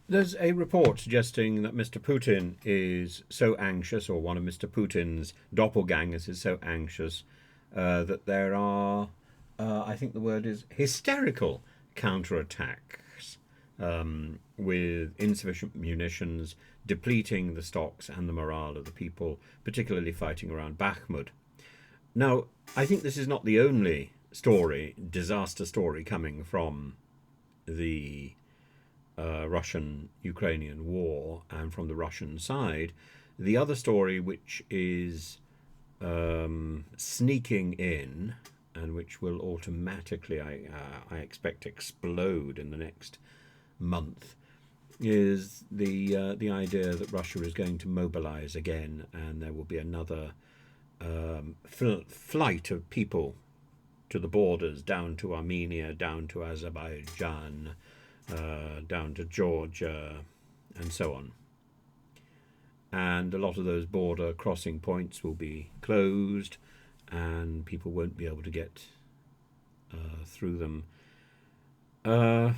There's a report suggesting that Mr. Putin is so anxious, or one of Mr. Putin's doppelgangers is so anxious, that there are, I think the word is hysterical counterattacks, with insufficient munitions, depleting the stocks and the morale of the people, particularly fighting around Bakhmut. Now, I think this is not the only disaster story coming from the Russian Ukrainian war and from the Russian side. The other story, which is sneaking in and which will automatically, I expect, explode in the next month, is the idea that Russia is going to mobilize again, and there will be another flight of people to the borders, down to Armenia, down to Azerbaijan, down to Georgia, and so on. And a lot of those border crossing points will be closed, and people won't be able to get through them. And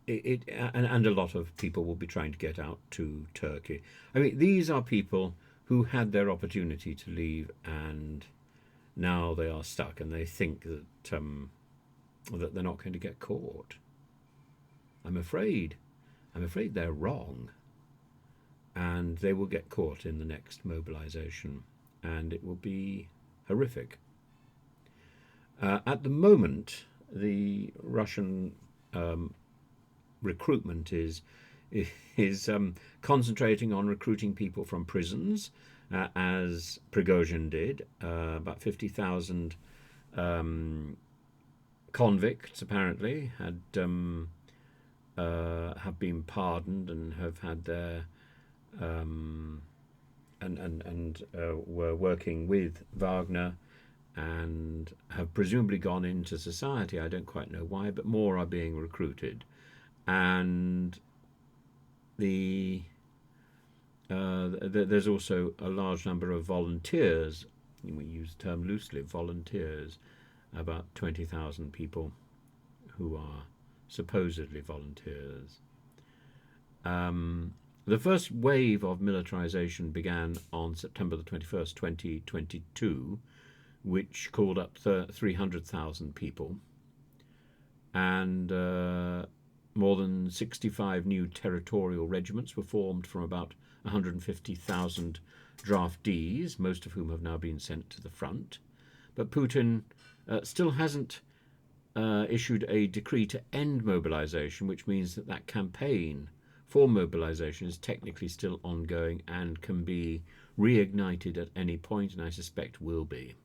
a lot of people will be trying to get out to Turkey. I mean, these are people who had their opportunity to leave, and now they are stuck, and they think that they're not going to get caught. I'm afraid they're wrong, and they will get caught in the next mobilization, and it will be horrific. At the moment, the Russian recruitment is concentrating on recruiting people from prisons, as Prigozhin did. About 50,000 convicts apparently have been pardoned and have had their and were working with Wagner and have presumably gone into society. I don't quite know why, but more are being recruited, and there's also a large number of volunteers. We use the term loosely, volunteers, about 20,000 people who are supposedly volunteers. The first wave of militarization began on September the 21st, 2022, which called up 300,000 people, and more than 65 new territorial regiments were formed from about 150,000 draftees, most of whom have now been sent to the front. But Putin still hasn't issued a decree to end mobilization, which means that campaign for mobilization is technically still ongoing and can be reignited at any point, and I suspect will be.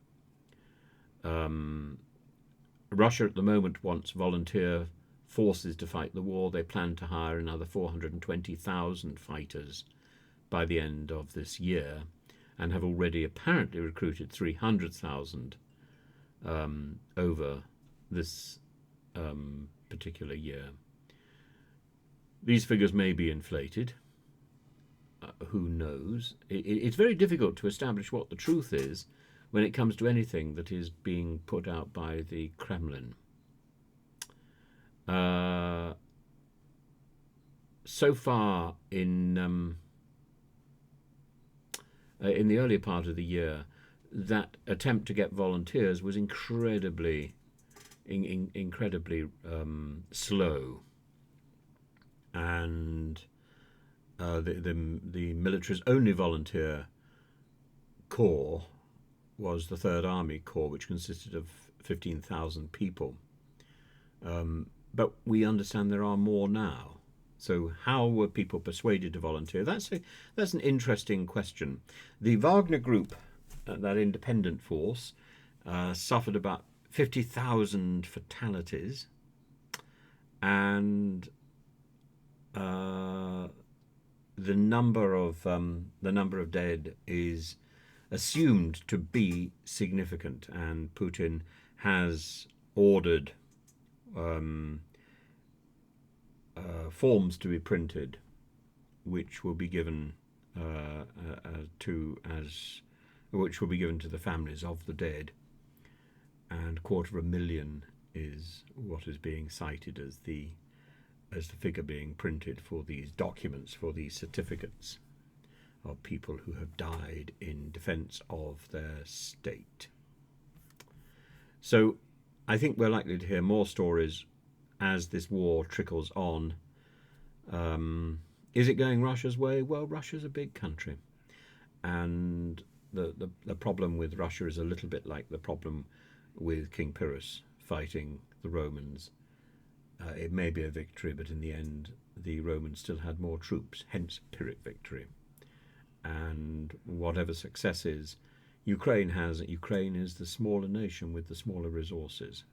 Russia at the moment wants volunteer forces to fight the war. They plan to hire another 420,000 fighters by the end of this year, and have already apparently recruited 300,000 over this particular year. These figures may be inflated. Who knows? It's very difficult to establish what the truth is when it comes to anything that is being put out by the Kremlin. So far in the earlier part of the year, that attempt to get volunteers was incredibly slow, and the military's only volunteer corps was the Third Army Corps, which consisted of 15,000 people. But we understand there are more now. So how were people persuaded to volunteer? That's an interesting question. The Wagner Group, that independent force, suffered about 50,000 fatalities, and the number of dead is assumed to be significant, and Putin has ordered forms to be printed, which will be given to the families of the dead, and 250,000 is what is being cited as the as the figure being printed for these documents, for these certificates of people who have died in defence of their state. So I think we're likely to hear more stories as this war trickles on. Is it going Russia's way? Well, Russia's a big country, and the problem with Russia is a little bit like the problem with King Pyrrhus fighting the Romans. It may be a victory, but in the end, the Romans still had more troops, hence Pyrrhic victory. And whatever successes Ukraine has, Ukraine is the smaller nation with the smaller resources.